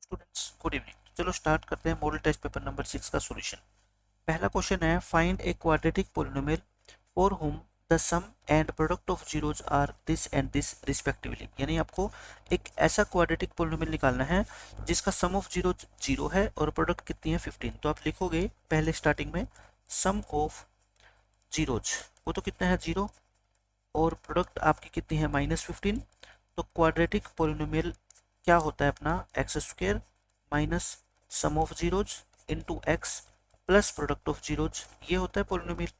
Students good evening. चलो start करते हैं मॉडल टेस्ट पेपर नंबर 6 का सॉल्यूशन। पहला क्वेश्चन है find a quadratic polynomial for whom the sum and product of zeros are this and this respectively. यानी आपको एक ऐसा क्वाड्रेटिक पोलिनोमियल निकालना है जिसका सम ऑफ जीरो 0 है और प्रोडक्ट कितनी है 15। तो आप लिखोगे पहले स्टार्टिंग में सम ऑफ जीरोज, वो तो कितना है 0, और प्रोडक्ट आपकी कितनी है -15। तो क्वाड्रेटिक पोलिनोमियल क्या होता है अपना x square minus sum of zeros into x plus product of zeros, ये होता है पोलिनोमियल।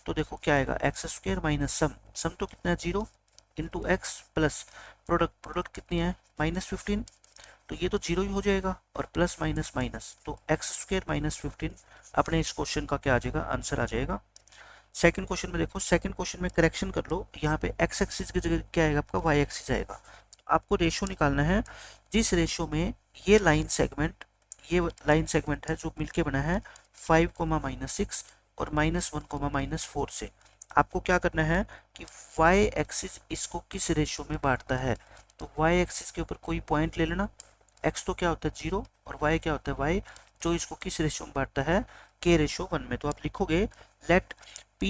तो देखो क्या आएगा एक्स स्क्वायर माइनस सम तो कितना है 0 इंटू एक्स प्लस प्रोडक्ट कितनी है -15। तो ये तो 0 ही हो जाएगा और प्लस माइनस माइनस, तो एक्स स्क्वायर -15 अपने इस क्वेश्चन का क्या आ जाएगा आंसर आ जाएगा। सेकंड क्वेश्चन में देखो, सेकंड क्वेश्चन में करेक्शन कर लो, यहाँ पे एक्स एक्सिस की जगह क्या आएगा आपका वाई एक्सिस आएगा। आपको रेशियो निकालना है जिस रेशियो में ये लाइन सेगमेंट है जो मिलके बना है 5, -6 और -1, -4 से। आपको क्या करना है कि वाई एक्सिस इसको किस रेशियो में बांटता है, तो वाई एक्सिस के ऊपर कोई पॉइंट ले लेना। एक्स तो क्या होता है 0 और वाई क्या होता है वाई, जो इसको किस रेशियो में बांटता है k/1 में। तो आप लिखोगे let p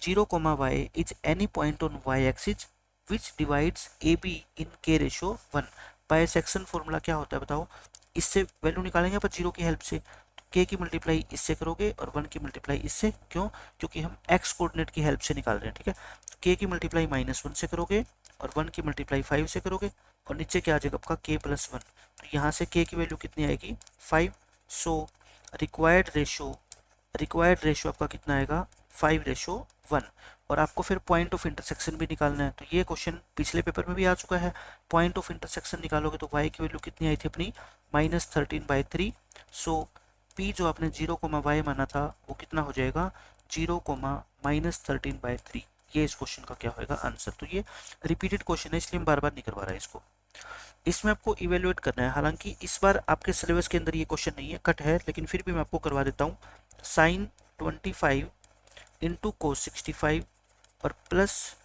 0, y is any point on y axis which divides AB in k/1। Bisection formula क्या होता है बताओ, इससे वैल्यू निकालेंगे पर 0 की हेल्प से। तो k की मल्टीप्लाई इससे करोगे और 1 की मल्टीप्लाई इससे, क्यों, क्योंकि हम x कोऑर्डिनेट की हेल्प से निकाल रहे हैं, ठीक है। तो k की मल्टीप्लाई -1 से करोगे और 1 की मल्टीप्लाई 5 से करोगे और नीचे क्या आ जाएगा आपका k+1। तो यहाँ से k की वैल्यू कितनी आएगी 5। सो रिक्वायर्ड रेशियो आपका कितना आएगा 5/1। और आपको फिर पॉइंट ऑफ इंटरसेक्शन भी निकालना है। तो ये क्वेश्चन पिछले पेपर में भी आ चुका है। पॉइंट ऑफ इंटरसेक्शन निकालोगे तो y की वैल्यू कितनी आई थी अपनी -13/3। सो p जो आपने 0, y माना था वो कितना हो जाएगा 0, -13/3। ये इस क्वेश्चन का क्या होगा आंसर। तो ये रिपीटेड क्वेश्चन है इसलिए हम बार बार नहीं करवा रहे हैं इसको। इसमें आपको इवेल्युएट करना है, हालांकि इस बार आपके सिलेबस के अंदर ये क्वेश्चन नहीं है, कट है, लेकिन फिर भी मैं आपको करवा देता हूँ। साइन 25 इंटू कोस 65 और प्लस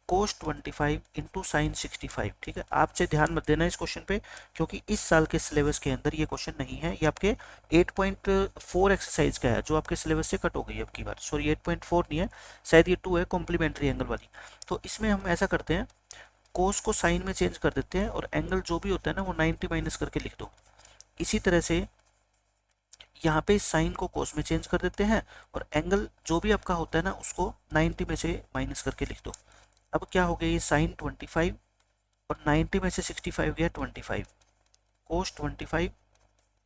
कोस 25 इंटू साइन 65। ठीक है, आपसे ध्यान मत देना इस क्वेश्चन पे, क्योंकि इस साल के सिलेबस के अंदर ये क्वेश्चन नहीं है। ये आपके 8.4 एक्सरसाइज का है जो आपके सिलेबस से कट हो गई अब की बार। सॉरी 8.4 नहीं है, शायद ये 2 है कॉम्प्लीमेंट्री एंगल वाली। तो इसमें हम ऐसा करते हैं, कोस को साइन में चेंज कर देते हैं और एंगल जो भी होता है ना वो 90 माइनस करके लिख दो। इसी तरह से यहाँ पे साइन को कोस में चेंज कर देते हैं और एंगल जो भी आपका होता है ना उसको 90 में से माइनस करके लिख दो। अब क्या हो गया, ये साइन 25 और 90 में से 65 गया 25, कोस 25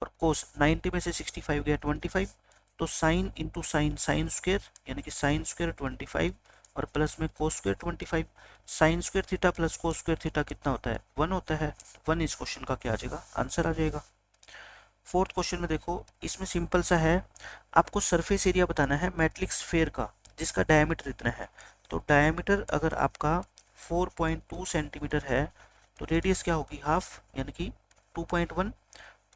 और कोस 90 में से 65 गया 25। तो sine into sine sine square, यानी कि साइन स्क्वेयर 25 और प्लस में cos square 25। Sine square theta plus cos square theta कितना होता है 1 होता है। 1 इस क्वेश्चन का क्या आ जाएगा आंसर आ जाएगा। फोर्थ क्वेश्चन में देखो, इसमें सिंपल सा है, आपको सरफेस एरिया बताना है मेटलिक स्फीयर का जिसका डायमीटर इतना है। तो डायमीटर अगर आपका 4.2 सेंटीमीटर है तो रेडियस क्या होगी हाफ, यानी कि 2.1।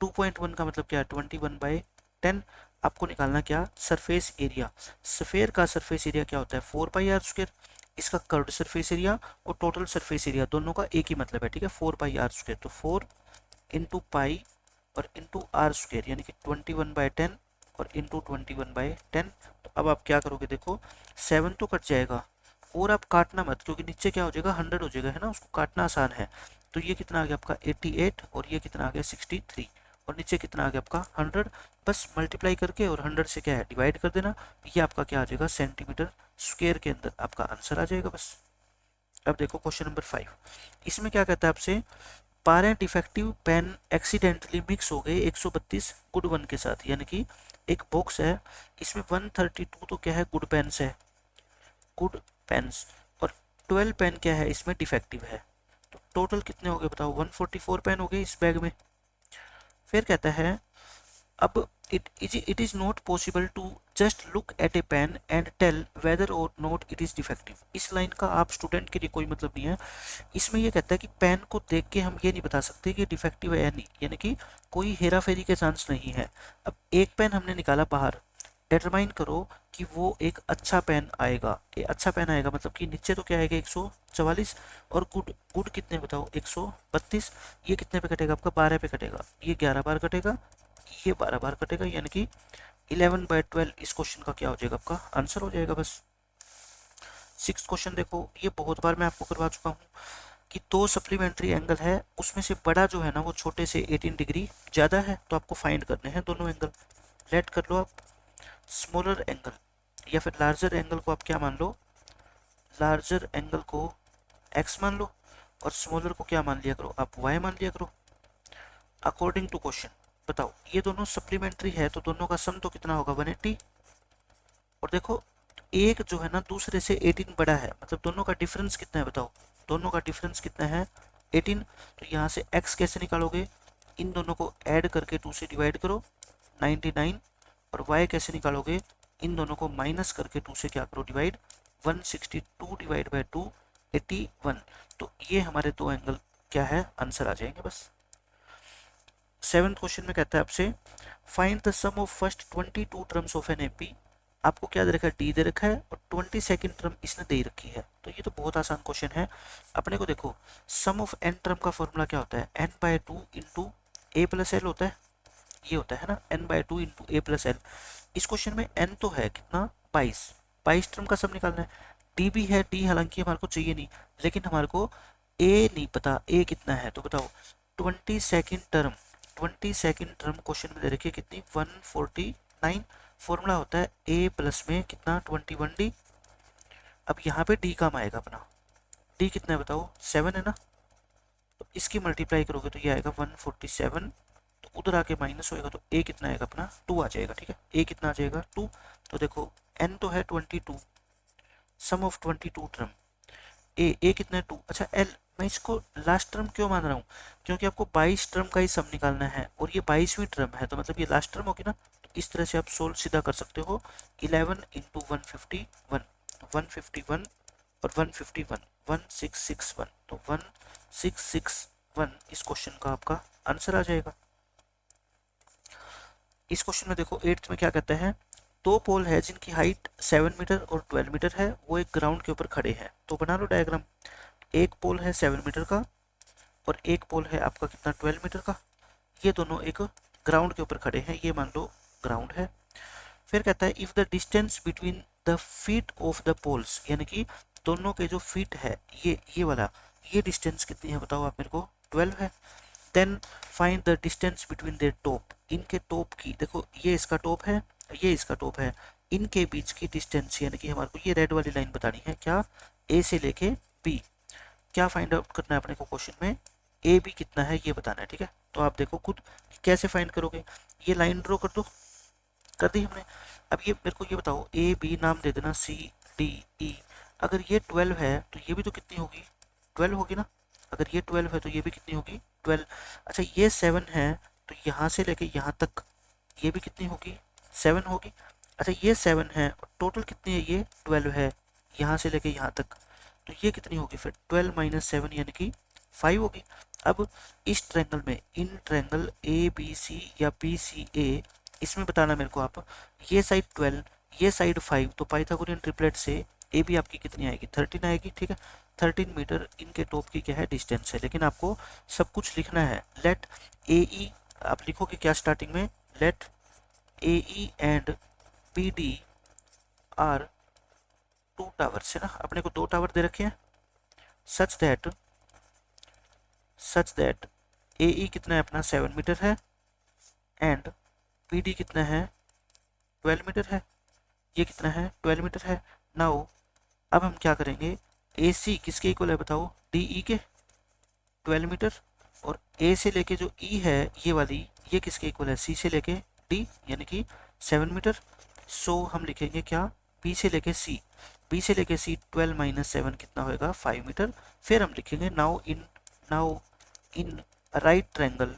2.1 का मतलब क्या है 21/10। आपको निकालना क्या सरफेस एरिया। स्फीयर का सरफेस एरिया क्या होता है 4πr²। इसका कर्व्ड सरफेस एरिया और टोटल सरफेस एरिया दोनों का एक ही मतलब है, ठीक है, 4πr²। तो 4 इंटू पाई और इंटू r² यानी कि 21/10 और इंटू 21/10। तो अब आप क्या करोगे, देखो 7 तो कट जाएगा और आप काटना मत, क्योंकि नीचे क्या हो जाएगा 100 हो जाएगा, है ना, उसको काटना आसान है। तो ये कितना आ गया आपका 88 और ये कितना आ गया 63 और नीचे कितना आ गया आपका 100। बस मल्टीप्लाई करके और 100 से क्या है डिवाइड कर देना। ये आपका क्या आ जाएगा सेंटीमीटर स्क्वेयर के अंदर आपका आंसर आ जाएगा बस। अब देखो क्वेश्चन नंबर 5, इसमें क्या कहता है आपसे, 12 डिफेक्टिव पेन एक्सीडेंटली मिक्स हो गए 132 गुड वन के साथ। यानी कि एक बॉक्स है, इसमें 132 तो क्या है गुड पेन्स है, गुड पेन्स, और 12 पेन क्या है इसमें डिफेक्टिव है। तो टोटल कितने हो गए बताओ 144 पेन हो गए इस बैग में। फिर कहता है अब it is not possible to just look at a pen and tell whether or not it is defective। इस लाइन का आप स्टूडेंट के लिए कोई मतलब नहीं है। इसमें ये कहता है कि पेन को देख के हम ये नहीं बता सकते कि डिफेक्टिव है या नहीं, यानी कि कोई हेरा फेरी के चांस नहीं है। अब एक पेन हमने निकाला बाहर, डिटरमाइन करो कि वो एक अच्छा पेन आएगा। ये अच्छा पेन आएगा मतलब कि नीचे तो क्या आएगा 144 और गुड गुड कितने बताओ 132। ये कितने पे कटेगा आपका 12 पे कटेगा, ये 11 बार कटेगा, ये 12 बार कटेगा, यानी कि 11/12 इस क्वेश्चन का क्या हो जाएगा आपका आंसर हो जाएगा बस। 6th क्वेश्चन देखो, ये बहुत बार मैं आपको करवा चुका हूँ कि दो सप्लीमेंट्री एंगल है, उसमें से बड़ा जो है ना वो छोटे से 18 डिग्री ज़्यादा है, तो आपको फाइंड करने हैं दोनों एंगल। लेट कर लो आप स्मॉलर एंगल या फिर लार्जर एंगल को आप क्या मान लो, लार्जर एंगल को x मान लो और स्मॉलर को क्या मान लिया करो आप y मान लिया करो अकॉर्डिंग टू क्वेश्चन। बताओ ये दोनों सप्लीमेंट्री है तो दोनों का सम तो कितना होगा 180। और देखो एक जो है ना दूसरे से 18 बड़ा है, मतलब दोनों का डिफरेंस कितना है बताओ, दोनों का डिफरेंस कितना है 18। तो यहाँ से x कैसे निकालोगे, इन दोनों को ऐड करके 2 से डिवाइड करो 99, और y कैसे निकालोगे, इन दोनों को माइनस करके 2 से क्या करो डिवाइड 162 डिवाइड बाय 2 81। तो ये हमारे दो एंगल क्या है आंसर आ जाएंगे बस। 7th क्वेश्चन में कहता है आपसे find the sum of first 22 terms of an AP. आपको क्या दे रखा है डी दे रखा है और 22nd टर्म इसने दे रखी है, तो ये तो बहुत आसान क्वेश्चन है। अपने को देखो सम ऑफ एन टर्म का फॉर्मूला क्या होता है n/2 into a plus L होता है, ये होता है ना n/2 into a plus L. इस क्वेश्चन में n तो है कितना 22 टर्म का सम निकालना है। डी भी है, डी हालांकि हमारे को चाहिए नहीं, लेकिन हमारे को ए नहीं पता ए कितना है, तो बताओ 22nd टर्म क्वेश्चन में दे रखी है कितनी 149। फॉर्मूला होता है a प्लस में कितना 21d। अब यहाँ पे d काम आएगा अपना, d कितना है बताओ 7 है ना, तो इसकी मल्टीप्लाई करोगे तो ये आएगा 147, तो उधर आके माइनस होएगा तो a कितना आएगा अपना 2 आ जाएगा। ठीक है a कितना आ जाएगा 2। तो देखो n तो है 22, सम ऑफ 22 टर्म ए कितना है 2। अच्छा एल, मैं इसको लास्ट टर्म क्यों मान रहा हूँ, क्योंकि आपको 22 टर्म का ही सम निकालना है और ये 22वीं टर्म है, तो मतलब ये लास्ट टर्म होगी ना, तो इस तरह से आप सोल्व सीधा कर सकते हो। 11 इंटू 151 और 151 1661, तो 1661 इस क्वेश्चन का आपका आंसर आ जाएगा। इस क्वेश्चन में देखो 8th में क्या कहते हैं, दो पोल है जिनकी हाइट 7 मीटर और 12 मीटर है, वो एक ग्राउंड के ऊपर खड़े हैं। तो बना लो डायग्राम, एक पोल है 7 मीटर का और एक पोल है आपका कितना 12 मीटर का, ये दोनों एक ग्राउंड के ऊपर खड़े हैं, ये मान लो ग्राउंड है। फिर कहता है if the distance between the feet of the poles, यानी कि दोनों के जो फीट है ये वाला, ये डिस्टेंस कितनी है बताओ आप मेरे को 12 है। Then find the distance between their top, इनके टॉप की, देखो ये इसका टॉप है ये इसका टॉप है, इनके बीच की डिस्टेंस, यानी कि हमारे को ये रेड वाली लाइन बतानी है क्या ए से लेके बी। क्या फाइंड आउट करना है अपने को क्वेश्चन में, ए बी कितना है ये बताना है। ठीक है तो आप देखो खुद कैसे फाइंड करोगे, ये लाइन ड्रॉ कर दो, कर दी हमने। अब ये मेरे को ये बताओ ए बी नाम दे देना सी डी ई, अगर ये 12 है तो ये भी तो कितनी होगी 12 होगी ना, अगर ये 12 है तो ये भी कितनी होगी 12। अच्छा ये 7 है तो यहाँ से लेके यहाँ तक ये भी कितनी होगी 7 होगी। अच्छा ये 7 है टोटल कितनी है ये 12 है, यहाँ से लेके यहाँ तक, तो ये कितनी होगी फिर 12 माइनस 7 यानी कि 5 होगी। अब इस ट्रायंगल में, in triangle A B C या बी सी ए, इसमें बताना मेरे को आप, ये साइड 12 ये साइड 5, तो पाइथागोरियन ट्रिपलेट से ए बी आपकी कितनी आएगी 13 आएगी। ठीक है 13 मीटर इनके टॉप की क्या है डिस्टेंस है, लेकिन आपको सब कुछ लिखना है। लेट ए ई, आप लिखोगे क्या स्टार्टिंग में, let A E and B D are 2 towers है ना, अपने को 2 टावर दे रखे हैं, सच दैट ए ई कितना है अपना 7 मीटर है एंड बी डी कितना है 12 मीटर है, ये कितना है 12 मीटर है। नाउ अब हम क्या करेंगे, ए सी किसके इक्वल है बताओ डी ई के 12 मीटर, और ए से लेके जो ई है ये वाली, ये किसके इक्वल है सी से लेके डी यानी कि 7 मीटर। सो हम लिखेंगे क्या बी से लेके सी, बी से लेके सी 12 माइनस 7 कितना होएगा 5 मीटर। फिर हम लिखेंगे नाउ इन राइट ट्रायंगल,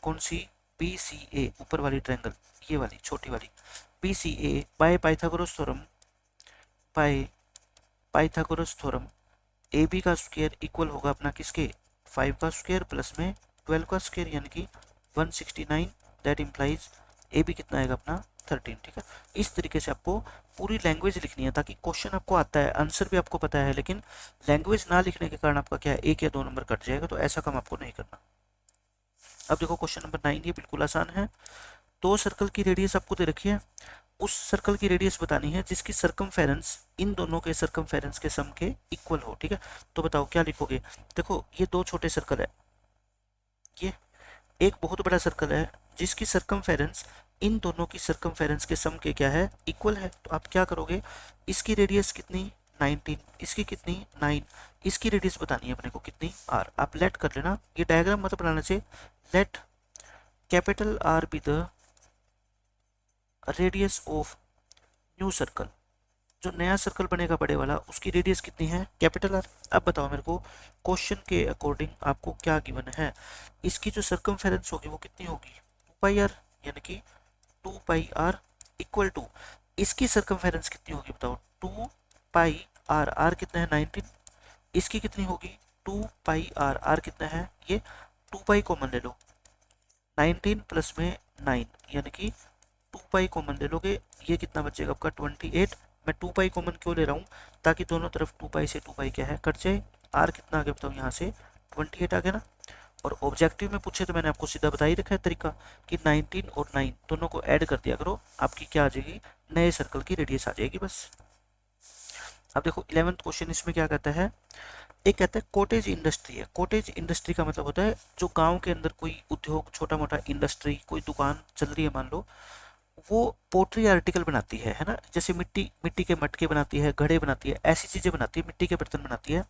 कौन सी बी सी ए, ऊपर वाली ट्रायंगल ये वाली छोटी वाली B C A, by Pythagoras theorem A B का स्क्वायर इक्वल होगा अपना किसके 5 का स्क्वायर प्लस में 12 का स्क्वायर यानी कि 169। दैट इम्प्लाइज ए बी कितना आएगा अपना 13, ठीक है। इस तरीके से आपको पूरी लैंग्वेज लिखनी है, ताकि क्वेश्चन आपको आता है, आंसर भी आपको पता है, लेकिन लैंग्वेज ना लिखने के कारण आपका क्या है, 1 या 2 नंबर कट जाएगा। तो ऐसा काम आपको नहीं करना। अब देखो क्वेश्चन नंबर 9, ये बिल्कुल आसान है। दो सर्कल की रेडियस आपको दे रखी है, उस सर्कल की रेडियस बतानी है जिसकी सरकमफेरेंस इन दोनों के सरकमफेरेंस के सम के इक्वल हो, ठीक है। तो बताओ क्या लिखोगे। देखो ये दो छोटे सर्कल है, ये एक बहुत बड़ा सर्कल है जिसकी सरकमफेरेंस इन दोनों की सरकमफेरेंस के सम के क्या है, इक्वल है। तो आप क्या करोगे, इसकी रेडियस कितनी 19, इसकी कितनी 9, इसकी रेडियस बतानी है अपने को कितनी r। आप लेट कर लेना, ये डायग्राम मत बनाना चाहिए। Let capital R be the radius of new circle. जो नया सर्कल बनेगा बड़े वाला, उसकी रेडियस कितनी है, कैपिटल आर। अब बताओ मेरे को क्वेश्चन के अकॉर्डिंग आपको क्या गिवन है। इसकी जो सरकमफेरेंस होगी वो कितनी होगी, 2πr, यानी कि 2πr इक्वल टू इसकी सरकमफेरेंस कितनी होगी बताओ, 2πr। r कितना है 19, इसकी कितनी होगी 2πr। r कितना है, ये 2π कॉमन ले लो, 19 प्लस में 9 यानी कि 2π कॉमन ले लोगे, ये कितना बचेगा आपका 28। मैं 2π कॉमन क्यों ले रहा हूँ, ताकि दोनों तरफ 2π से 2π क्या है, कट जाए। r कितना आ गया बताओ, यहाँ से 28 आ गया ना। और ऑब्जेक्टिव में पूछे तो मैंने आपको सीधा बता ही रखा है तरीका, कि 19 और 9 दोनों को ऐड कर दिया करो, आपकी क्या आ जाएगी, नए सर्कल की रेडियस आ जाएगी बस। अब देखो 11th क्वेश्चन, इसमें क्या कहता है, एक कहता है कॉटेज इंडस्ट्री है। कॉटेज इंडस्ट्री का मतलब होता है जो गांव के अंदर कोई उद्योग, छोटा मोटा इंडस्ट्री, कोई दुकान चल रही है मान लो, वो पोट्री आर्टिकल बनाती है ना, जैसे मिट्टी मिट्टी के मटके बनाती है, घड़े बनाती है, ऐसी चीजें बनाती है, मिट्टी के बर्तन बनाती है।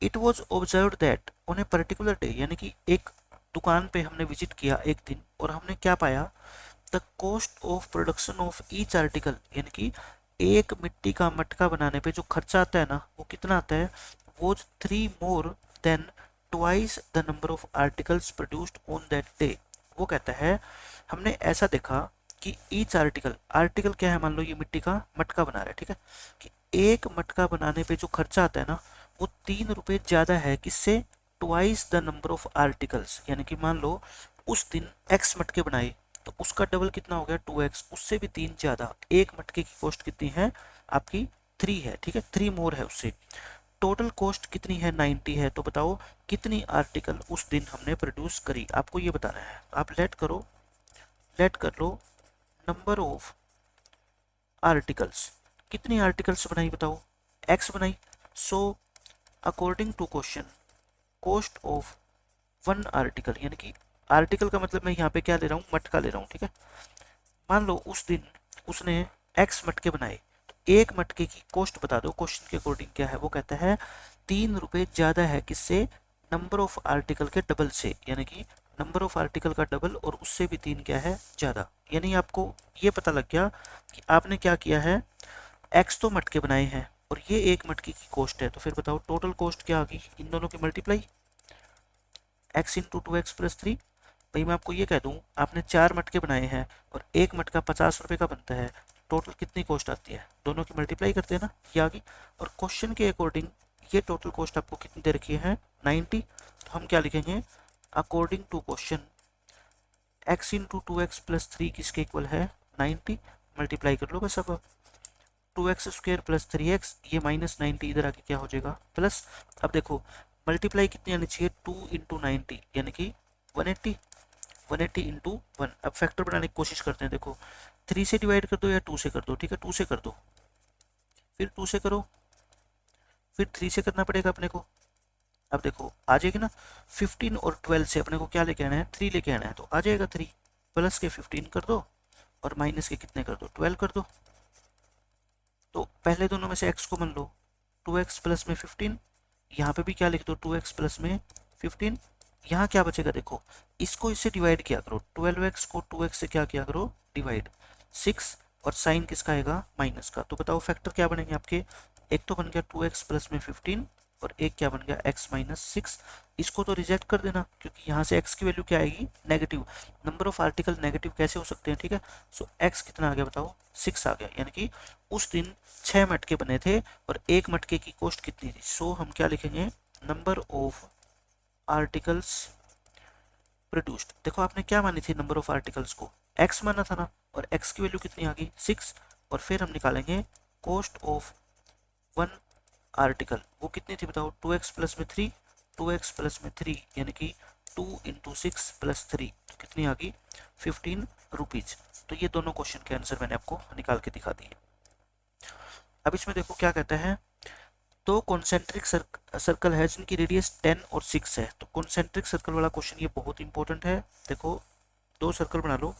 It was observe that on a particular day, यानी कि एक दुकान पे हमने विजिट किया एक दिन, और हमने क्या पाया, the cost of production of each article, यानी कि एक मिट्टी का मटका बनाने पे जो खर्चा आता है ना, वो कितना आता है, वो 3 more than twice the number of articles produced on that day. वो कहता है हमने ऐसा देखा कि ईच आर्टिकल, आर्टिकल क्या है, मान लो ये मिट्टी का मटका बना रहा है, ठीक है, कि एक मटका बनाने पे जो खर्चा आता है ना, वो 3 रुपए ज्यादा है, किससे, twice the number of articles. यानी कि मान लो उस दिन x मटके बनाए, तो उसका डबल कितना हो गया 2x, उससे भी 3 ज्यादा। एक मटके की कॉस्ट कितनी है आपकी 3 है, ठीक है, 3 मोर है उससे। टोटल कॉस्ट कितनी है 90 है। तो बताओ कितनी आर्टिकल उस दिन हमने प्रोड्यूस करी, आपको ये बताना है। आप लेट करो, लेट कर लो नंबर ऑफ आर्टिकल्स, कितनी आर्टिकल्स बनाई बताओ, x बनाई। So according to question cost of one article, यानी कि आर्टिकल का मतलब मैं यहाँ पे क्या ले रहा हूँ, मटका ले रहा हूँ, ठीक है। मान लो उस दिन उसने x मटके बनाए, तो एक मटके की कॉस्ट बता दो क्वेश्चन के अकॉर्डिंग क्या है। वो कहता है 3 रुपए ज्यादा है, किससे, नंबर ऑफ आर्टिकल के डबल से, यानी कि नंबर ऑफ आर्टिकल का डबल और उससे भी 3 क्या है ज्यादा। यानी आपको ये पता लग गया कि आपने क्या किया है, x तो मटके बनाए हैं और ये एक मटके की कॉस्ट है, तो फिर बताओ टोटल कॉस्ट क्या आ गई, इन दोनों की multiply, x into 2x plus 3। भाई मैं आपको ये कह दूं, आपने 4 मटके बनाए हैं और एक मटका 50 रुपए का बनता है, टोटल कितनी कॉस्ट आती है, दोनों की मल्टीप्लाई करते हैं ना, ये आ गई। और क्वेश्चन के अकॉर्डिंग ये टोटल कॉस्ट आपको कितनी दे रखी है 90। तो हम क्या लिखेंगे, according to question x into 2x plus 3 किसके इक्वल है 90, मल्टीप्लाई कर लो बस। अब 2x स्क्वायर प्लस 3x, ये माइनस 90 इधर आके क्या हो जाएगा प्लस। अब देखो मल्टीप्लाई कितनी आनी चाहिए, 2 इंटू 90 यानी कि 180, 180 इंटू 1। अब फैक्टर बनाने की कोशिश करते हैं। देखो 3 से डिवाइड कर दो या 2 से कर दो, ठीक है, 2 से कर दो, फिर 2 से करो, फिर 3 से करना पड़ेगा अपने को। अब देखो आ जाएगी ना, 15 और 12 से अपने को क्या लेके आना है, 3 लेके आना है, तो आ जाएगा 3, प्लस के 15 कर दो और माइनस के कितने कर दो 12 कर दो। तो पहले दोनों में से x को मान लो, 2x प्लस में 15, यहाँ पे भी क्या लिख दो 2x प्लस में 15। यहाँ क्या बचेगा देखो, इसको इससे डिवाइड किया करो, 12x को 2x से क्या किया करो डिवाइड, 6, और साइन किसका आएगा माइनस का। तो बताओ फैक्टर क्या बनेंगे आपके, एक तो बन गया 2x प्लस में 15 और एक क्या बन गया x माइनस 6। इसको तो रिजेक्ट कर देना, क्योंकि यहाँ से x की वैल्यू क्या आएगी negative, number of article negative कैसे हो सकते हैं, ठीक है। सो x कितना आ गया बताओ 6 आ गया, यानी कि उस दिन 6 मटके बने थे और एक मटके की कॉस्ट कितनी थी। सो हम क्या लिखेंगे, नंबर ऑफ आर्टिकल्स प्रोड्यूस्ड। देखो आपने क्या मानी थी नंबर ऑफ आर्टिकल्स को, x माना था ना, और x की वैल्यू कितनी आ गई 6, और फिर हम निकालेंगे कॉस्ट ऑफ वन आर्टिकल, वो कितनी थी बताओ 2x प्लस में 3, 2x प्लस में 3 यानी कि 2 इंटू 6 प्लस 3, तो कितनी आ गई 15 रुपीज। तो ये दोनों क्वेश्चन के आंसर मैंने आपको निकाल के दिखा दिए। अब इसमें देखो क्या कहता है, दो कॉन्सेंट्रिक सर्कल है जिनकी रेडियस 10 और 6 है। तो कॉन्सेंट्रिक सर्कल वाला क्वेश्चन ये बहुत इंपॉर्टेंट है। देखो दो सर्कल बना लो,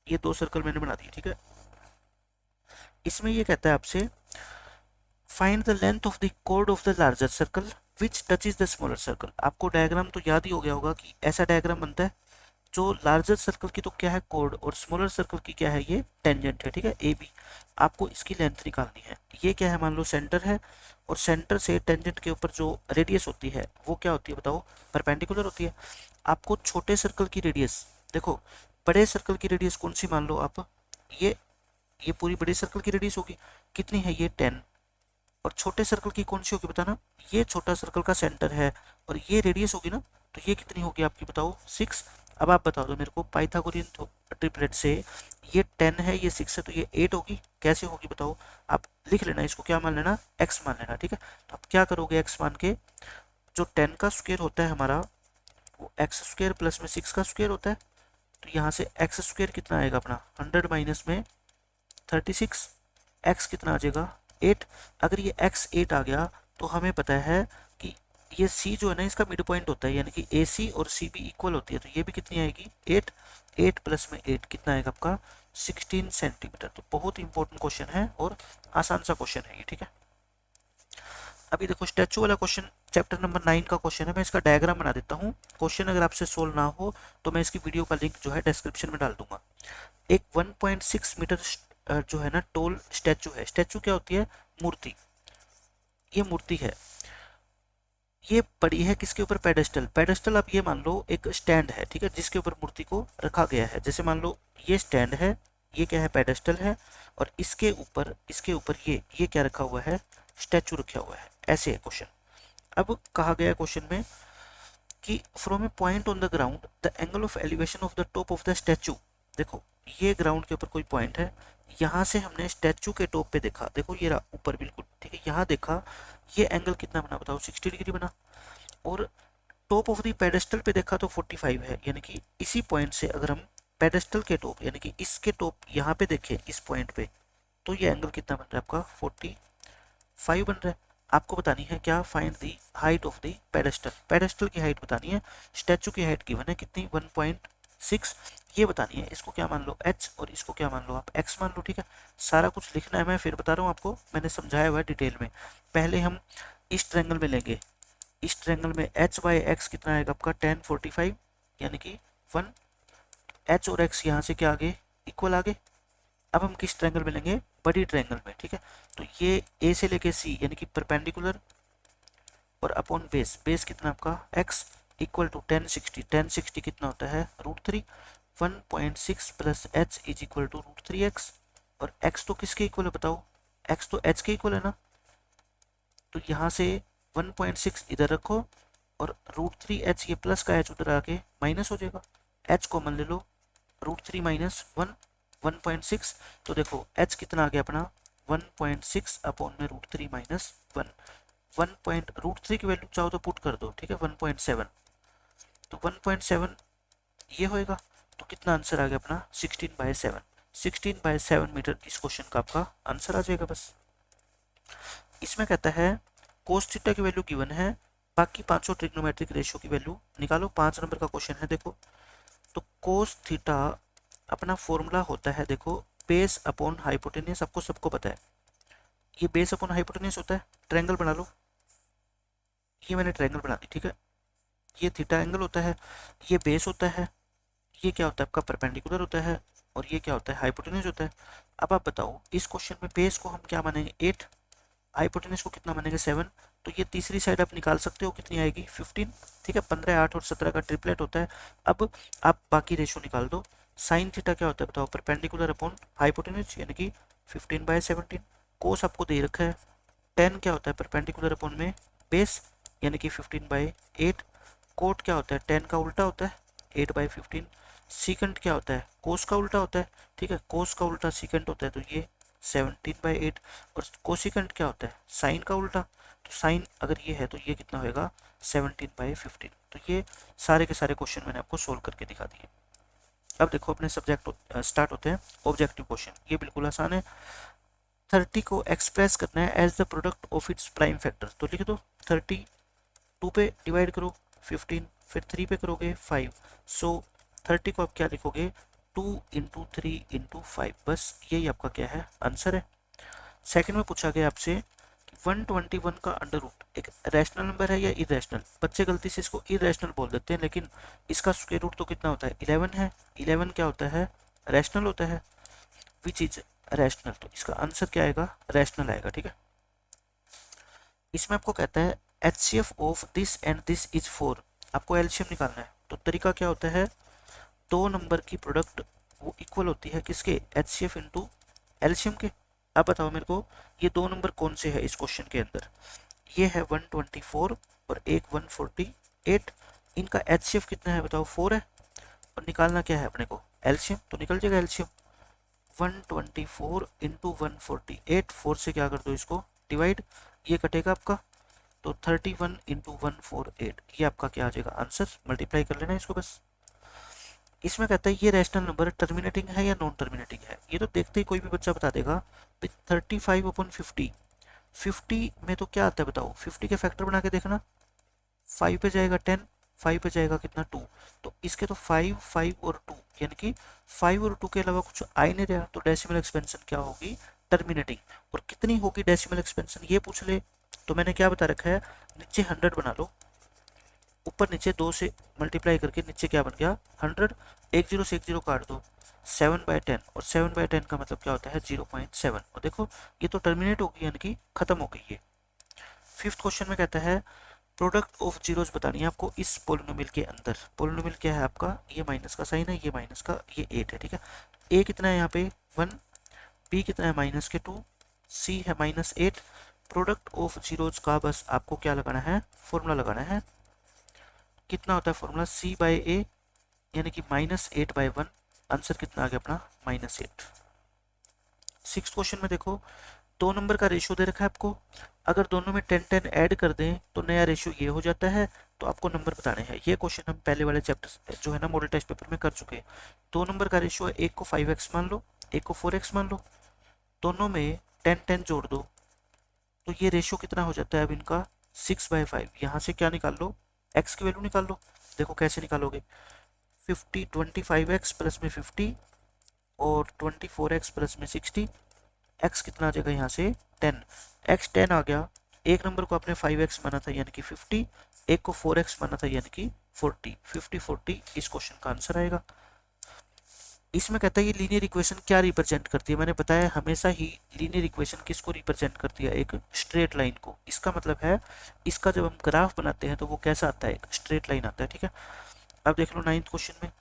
ये दो सर्कल मैंने बना दिए, ठीक है। इसमें ये कहता है आपसे find the length of the chord of the larger circle which touches the smaller circle. आपको डायग्राम तो याद ही हो गया होगा कि ऐसा डायग्राम बनता है, जो लार्जर सर्कल की तो क्या है कॉर्ड और स्मॉलर सर्कल की क्या है ये टेंजेंट है, ठीक है, ए बी। आपको इसकी लेंथ निकालनी है। ये क्या है, मान लो सेंटर है, और सेंटर से टेंजेंट के ऊपर जो रेडियस होती है वो क्या होती है बताओ, परपेंडिकुलर होती है। आपको छोटे सर्कल की रेडियस, देखो बड़े सर्कल की रेडियस कौन सी मान लो आप, ये पूरी बड़ी सर्कल की रेडियस होगी, कितनी है ये 10, और छोटे सर्कल की कौन सी होगी बताना, ये छोटा सर्कल का सेंटर है और ये रेडियस होगी ना, तो ये कितनी होगी आपकी बताओ 6। अब आप बता दो मेरे को पाइथागोरियन ट्रिपलेट से, ये 10 है ये 6 है, तो ये 8 होगी, कैसे होगी बताओ। आप लिख लेना, इसको क्या मान लेना, x मान लेना, ठीक है। तो आप क्या करोगे x मान के, जो 10 का स्क्वायर होता है हमारा वो एक्स स्क्वायर प्लस में 6 का स्क्वायर होता है, तो यहाँ से एक्स स्क्वायर कितना आएगा अपना 100 माइनस में 36, x कितना आ जाएगा 8। अगर ये x 8 आ गया तो हमें पता है कि ये c जो है ना इसका मिड पॉइंट होता है, यानी कि AC और CB इक्वल होती है, तो ये भी कितनी आएगी 8, 8 प्लस में 8 कितना आएगा आपका 16 सेंटीमीटर। तो बहुत इंपॉर्टेंट क्वेश्चन है और आसान सा क्वेश्चन है ये, ठीक है। अभी देखो स्टैचू वाला क्वेश्चन चैप्टर नंबर 9 का क्वेश्चन है, मैं इसका डायग्राम बना देता हूँ। क्वेश्चन अगर आपसे सोल्व ना हो तो मैं इसकी वीडियो का लिंक जो है डिस्क्रिप्शन में डाल दूंगा। एक 1.6 मीटर जो है ना टोल स्टैचू है। स्टैचू क्या होती है, मूर्ति, ये मूर्ति है, ये पड़ी है किसके ऊपर, पेडेस्टल। पेडेस्टल आप ये मान लो एक स्टैंड है, ठीक है, जिसके ऊपर मूर्ति को रखा गया है। जैसे मान लो ये स्टैंड है, ये क्या है पेडेस्टल है, और इसके ऊपर ये क्या रखा हुआ है, स्टैचू रखा हुआ है, ऐसे है क्वेश्चन। अब कहा गया क्वेश्चन में कि from A point on the ground the angle of elevation of the top of the statue. देखो ये ग्राउंड के ऊपर कोई पॉइंट है, यहाँ से हमने स्टैचू के टॉप पे देखा, देखो ये रहा ऊपर बिल्कुल, ठीक है, यहाँ देखा, ये एंगल कितना बना बताओ 60 डिग्री बना। और टॉप ऑफ द पेडेस्टल पे देखा तो 45 है, यानी कि इसी पॉइंट से अगर हम पेडेस्टल के टॉप यानी कि इसके टॉप यहाँ पे देखें इस पॉइंट पे, तो ये एंगल कितना बन रहा है आपका 45 बन रहा है। आपको बतानी है क्या, find the height of the pedestal. Pedestal की हाइट बतानी है, स्टैचू की हाइट गिवन है कितनी 1.6, ये बतानी है। इसको क्या मान लो h और इसको क्या मान लो आप x मान लो, ठीक है। सारा कुछ लिखना है, मैं फिर बता रहा हूँ आपको, मैंने समझाया हुआ है डिटेल में। पहले हम इस ट्रायंगल में लेंगे, इस ट्रायंगल में h बाई x कितना आएगा आपका 1045 यानी कि 1, h और x यहाँ से क्या आगे इक्वल आगे। अब हम किस ट्रायंगल में लेंगे, बड़ी ट्रायंगल में, ठीक है। तो ये a से लेके c यानी कि परपेंडिकुलर और अपॉन बेस, बेस कितना आपका x इक्वल टू 1060, 1060 कितना होता है √3, 1.6 plus h is equal to √3x, और x तो किसके इक्वल है बताओ, x तो h के इक्वल है ना, तो यहाँ से 1.6 इधर रखो और √3h, ये प्लस का h उधर आके माइनस हो जाएगा, h कॉमन ले लो, √3 माइनस 1.6, तो देखो h कितना आ गया अपना 1.6 अपॉन में √3 माइनस 1 √3 की वैल्यू चाहो तो पुट कर दो, ठीक है 1.7, तो 1.7 ये होएगा। तो कितना आंसर आ गया अपना 16/7, 16/7 मीटर इस क्वेश्चन का आपका आंसर आ जाएगा बस। इसमें कहता है कोस थीटा की वैल्यू गिवन है, बाकी पांचों ट्रिग्नोमेट्रिक रेशियो की वैल्यू निकालो। 5 नंबर का क्वेश्चन है। देखो तो कोस थीटा अपना फॉर्मूला होता है, देखो बेस अपॉन हाइपोटेनियस, आपको सबको पता है ये बेस अपॉन हाइपोटेनियस होता है। ट्रायंगल बना लो, ये मैंने ट्रायंगल बना दी, ठीक है, ये थीटा एंगल होता है, ये बेस होता है, ये क्या होता है आपका परपेंडिकुलर होता है, और ये क्या होता है हाइपोटेन्यूज होता है। अब आप बताओ इस क्वेश्चन में बेस को हम क्या मानेंगे 8, हाइपोटेन्यूज को कितना मानेंगे 7, तो ये तीसरी साइड आप निकाल सकते हो कितनी आएगी 15, ठीक है, 15, 8 और 17 का ट्रिपलेट होता है। अब आप बाकी रेशो निकाल दो, साइन थीटा क्या होता है बताओ, परपेंडिकुलर अपॉन हाइपोटेन्यूज यानी कि 15/17, कोस आपको दे रखा है, टेन क्या होता है परपेंडिकुलर अपॉन में बेस यानी कि 15/8, कोट क्या होता है 10 का उल्टा होता है 8/15, सीकेंट क्या होता है, कोस का उल्टा होता है, ठीक है, कोस का उल्टा सीकेंट होता है, तो ये 17/8। और कोसिकेंट क्या होता है, साइन का उल्टा, तो साइन अगर ये है तो ये कितना होएगा 17/15। तो ये सारे के सारे क्वेश्चन मैंने आपको सोल्व करके दिखा दिए। अब देखो अपने सब्जेक्ट स्टार्ट होते हैं ऑब्जेक्टिव क्वेश्चन। ये बिल्कुल आसान है। 30 को एक्सप्रेस करना है as the product of its prime factor, तो लिख दो 30 2 पे डिवाइड करो 15, फिर 3 पे करोगे 5, सो 30 को आप क्या लिखोगे 2 इंटू 3 इंटू 5, बस यही आपका क्या है आंसर है। सेकंड में पूछा गया आपसे 121 का अंडर रूट एक रैशनल नंबर है या इरेशनल। बच्चे गलती से इसको इरेशनल बोल देते हैं, लेकिन इसका स्क्वायर रूट तो कितना होता है 11 है। 11 क्या होता है, रैशनल होता है। विच इज रैशनल, तो इसका आंसर क्या आएगा, रैशनल आएगा, ठीक है। इसमें आपको कहता है HCF of this and this is 4, आपको एलसीएम निकालना है। तो तरीका क्या होता है, दो नंबर की प्रोडक्ट वो इक्वल होती है किसके, HCF इंटू एलसीएम के। अब बताओ मेरे को ये दो नंबर कौन से है इस क्वेश्चन के अंदर, ये है 124 और एक 148। इनका HCF कितना है बताओ 4 है, और निकालना क्या है अपने को एलसीएम, तो निकल जाएगा एलसीएम 124 इंटू 148, 4 से क्या कर दो इसको डिवाइड, ये कटेगा आपका, तो 31 इंटू 148, ये आपका क्या आ जाएगा आंसर, मल्टीप्लाई कर लेना इसको बस। इसमें कहता है ये रैशनल नंबर टर्मिनेटिंग है या नॉन टर्मिनेटिंग है, ये तो देखते ही कोई भी बच्चा बता देगा। 35/50, 50 में तो क्या आता है बताओ, 50 के फैक्टर बना के देखना, 5 पे जाएगा 10, 5 पे जाएगा कितना 2, तो इसके तो 5 5 और 2, यानी कि 5 और 2 के अलावा कुछ आ ही नहीं रहा, तो डेसिमल एक्सपेंशन क्या होगी टर्मिनेटिंग। और कितनी होगी डेसिमल एक्सपेंशन ये पूछ ले, तो मैंने क्या बता रखा है, नीचे 100 बना लो, ऊपर नीचे 2 से मल्टीप्लाई करके नीचे क्या बन गया 100, एक जीरो से एक जीरो काट दो 7/10, और 7/10 का मतलब क्या होता है 0.7, और देखो ये तो टर्मिनेट होगी यानी कि खत्म हो गई है। फिफ्थ क्वेश्चन में कहता है प्रोडक्ट ऑफ जीरोस बतानी है आपको इस पोलिनोमियल के अंदर। पोलिनोमियल क्या है आपका, ये माइनस का साइन है, ये माइनस का, ये 8 है, ठीक है। ए कितना है यहाँ पे 1, बी कितना है माइनस के 2, सी है -8। प्रोडक्ट ऑफ जीरोस का बस आपको क्या लगाना है, फॉर्मूला लगाना है। कितना होता है फॉर्मूला, सी बाई ए, यानी कि -8/1। आंसर कितना आ गया अपना -8। सिक्स क्वेश्चन में देखो दो नंबर का रेशियो दे रखा है आपको, अगर दोनों में 10-10 ऐड कर दें तो नया रेशियो ये हो जाता है, तो आपको नंबर बताने हैं। ये क्वेश्चन हम पहले वाले चैप्टर जो है ना मॉडल टेस्ट पेपर में कर चुके हैं। दो नंबर का रेशियो है, एक को 5x मान लो, एक को 4x मान लो, दोनों में 10-10 जोड़ दो, तो ये रेशियो कितना हो जाता है अब इनका 6/5। यहाँ से क्या निकाल लो, x की वैल्यू निकाल लो। देखो कैसे निकालोगे, 25x प्लस में 50 और 24x प्लस में 60, x कितना आ जाएगा यहाँ से 10, x 10 आ गया। एक नंबर को आपने 5x माना था यानी कि 50, एक को 4x माना था यानी कि 40, 50-40 इस क्वेश्चन का आंसर आएगा। इसमें कहता है ये लीनियर इक्वेशन क्या रिप्रेजेंट करती है, मैंने बताया हमेशा ही लीनियर इक्वेशन किसको रिप्रेजेंट करती है, एक स्ट्रेट लाइन को। इसका मतलब है इसका जब हम ग्राफ बनाते हैं तो वो कैसा आता है, एक स्ट्रेट लाइन आता है, ठीक है। अब देख लो नाइन्थ क्वेश्चन में,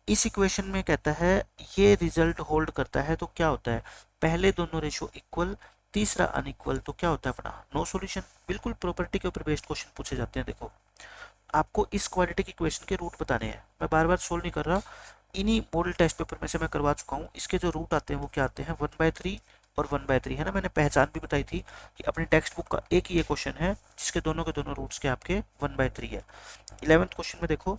इस इक्वेशन में कहता है ये रिजल्ट होल्ड करता है तो क्या होता है, पहले दोनों रेशियो इक्वल, तीसरा अनइक्वल, तो क्या होता है अपना नो सॉल्यूशन। बिल्कुल प्रॉपर्टी के ऊपर बेस्ड क्वेश्चन पूछे जाते हैं। देखो आपको इस क्वाड्रेटिक इक्वेशन के रूट बताने हैं, मैं बार बार सोल्व नहीं कर रहा, इन्हीं मॉडल टेस्ट पेपर में से मैं करवा चुका हूँ। इसके जो रूट आते हैं वो क्या आते हैं 1/3 और 1/3 है ना, मैंने पहचान भी बताई थी कि अपनी टेक्स्ट बुक का एक ही ये क्वेश्चन है जिसके दोनों के दोनों रूट्स के आपके 1/3 है। 11th क्वेश्चन में देखो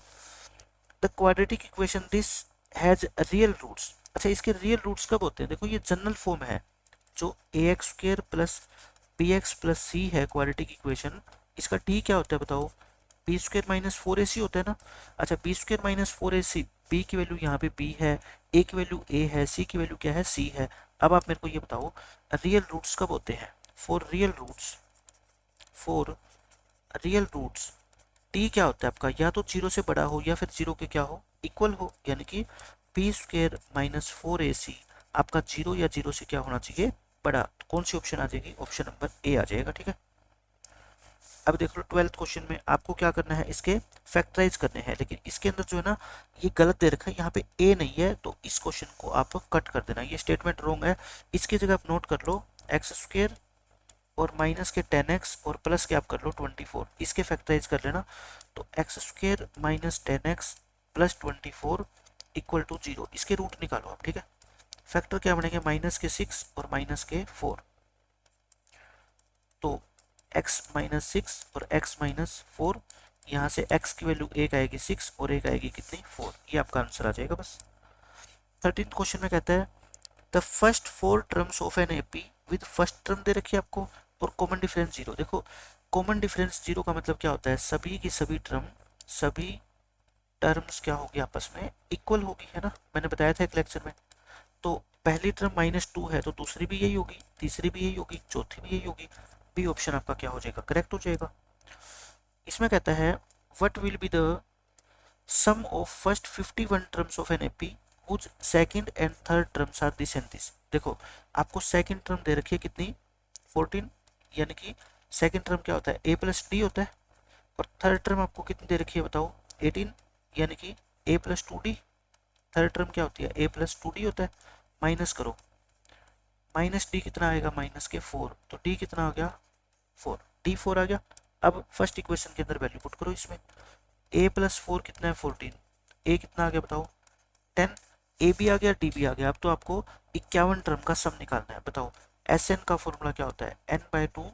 the quadratic equation this has real roots. अच्छा इसके रियल रूट्स कब होते हैं, देखो ये जनरल फॉर्म है, जो ax² plus bx plus c है क्वाड्रेटिक इक्वेशन, इसका t क्या होता है बताओ, b² माइनस 4ac होता है ना। अच्छा b² माइनस 4ac, b की वैल्यू यहाँ पे b है, a की वैल्यू a है, c की वैल्यू क्या है c है। अब आप मेरे को ये बताओ रियल रूट्स कब होते हैं, फॉर रियल रूट्स t क्या होता है आपका, या तो 0 से बड़ा हो या फिर 0 के क्या हो इक्वल हो, यानी कि b² माइनस 4ac आपका 0 या 0 से क्या होना चाहिए बड़ा। तो कौन सी ऑप्शन आ जाएगी, ऑप्शन नंबर ए आ जाएगा, ठीक है। अब देख लो 12th क्वेश्चन में आपको क्या करना है, इसके फैक्टराइज करने हैं, लेकिन इसके अंदर जो है ना ये गलत दे रखा है, यहाँ पे ए नहीं है, तो इस क्वेश्चन को आप कट कर देना, ये स्टेटमेंट रॉन्ग है। इसकी जगह आप नोट कर लो x² और माइनस के 10x और प्लस के आप कर लो 24, इसके फैक्टराइज कर लेना, तो x² minus 10x plus 24 equal to 0, इसके रूट निकालो आप, ठीक है। फैक्टर क्या बनेंगे, माइनस के 6 और माइनस के 4, तो x माइनस 6 और x माइनस 4, यहाँ से x की वैल्यू एक आएगी 6 और एक आएगी कितनी 4, ये आपका आंसर आ जाएगा बस। 13th क्वेश्चन में कहता है the first 4 terms of an AP with first term दे रखी है आपको और कॉमन डिफरेंस 0। देखो कॉमन डिफरेंस 0 का मतलब क्या होता है, सभी की सभी टर्म्स क्या होगी आपस में इक्वल होगी, है ना, मैंने बताया था एक लेक्चर में। तो पहली टर्म -2 है तो दूसरी भी यही होगी, तीसरी भी यही होगी, चौथी भी यही होगी। बी ऑप्शन आपका क्या हो जाएगा, करेक्ट हो जाएगा। इसमें कहता है what will be the sum of first 51 terms of an AP whose second and third terms are this and this. देखो आपको सेकंड टर्म दे रखी है कितनी 14, यानी कि सेकंड टर्म क्या होता है a प्लस डी होता है, और थर्ड टर्म आपको कितनी दे रखी है बताओ 18, यानी कि a plus 2d। Third term क्या होती है a प्लस 2d होता है, माइनस करो, माइनस डी कितना आएगा माइनस के 4, तो d कितना आ गया 4, d 4 आ गया। अब फर्स्ट इक्वेशन के अंदर वैल्यू पुट करो, इसमें a प्लस 4 कितना है 14, a कितना आ गया बताओ 10, ए भी आ गया डी भी आ गया। अब तो आपको 51 टर्म का सम निकालना है, बताओ एस एन का फॉर्मूला क्या होता है, n by 2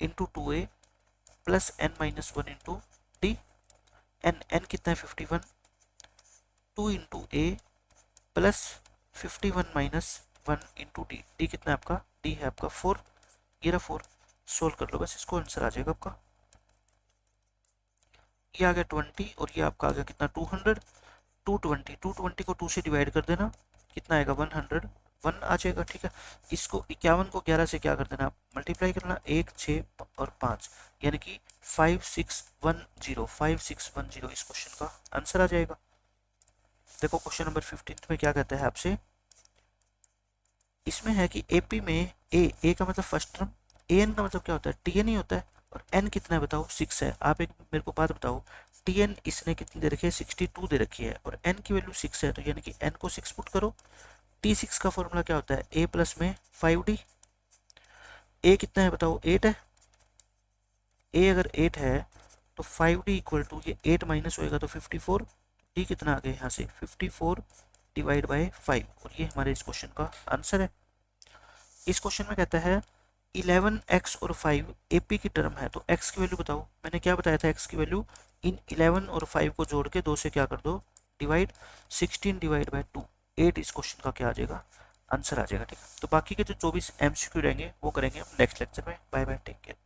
into 2a plus n minus 1 into d. N कितना है 51, 2 into a plus 51 minus 1 into d, d कितना है आपका, डी है आपका 4, ये रहा 4, सोल्व कर लो बस, इसको आंसर आ जाएगा आपका, ये आ गया 20 और ये आपका आ गया कितना 200, 220 को 2 से डिवाइड कर देना, कितना आएगा 100, 1 आ जाएगा, ठीक है। इसको 51 को 11 से क्या कर देना, मल्टीप्लाई करना, 1 6 और 5, यानी कि 5610 इस क्वेश्चन का आंसर आ जाएगा। देखो क्वेश्चन नंबर 15 में क्या कहता है आपसे, इसमें है कि एपी में ए का मतलब फर्स्ट टर्म, ए एन का मतलब क्या होता है टी एन ही होता है, और एन कितना है बताओ 6 है। आप एक मेरे को बात बताओ, टी एन इसने कितनी दे रखी है 62 दे रखी है, और एन की वैल्यू 6 है, तो यानी कि एन को 6 पुट करो। टी 6 का फॉर्मूला क्या होता है ए प्लस में 5d, ए कितना है बताओ 8 है, ए अगर 8 है तो 5d इक्वल टू ये 8 माइनस होएगा तो 54, डी कितना आ गया यहाँ से 54 डिवाइड बाय 5, और ये हमारे इस क्वेश्चन का आंसर है। इस क्वेश्चन में कहता है 11x और 5 एपी की टर्म है, तो x की वैल्यू बताओ। मैंने क्या बताया था, x की वैल्यू इन 11 और 5 को जोड़ के 2 से क्या कर दो डिवाइड, 16 डिवाइड बाय 2, 8 इस क्वेश्चन का क्या आ जाएगा आंसर आ जाएगा, ठीक है। तो बाकी के जो 24 MCQ रहेंगे वो करेंगे हम नेक्स्ट लेक्चर में। Bye bye, take care.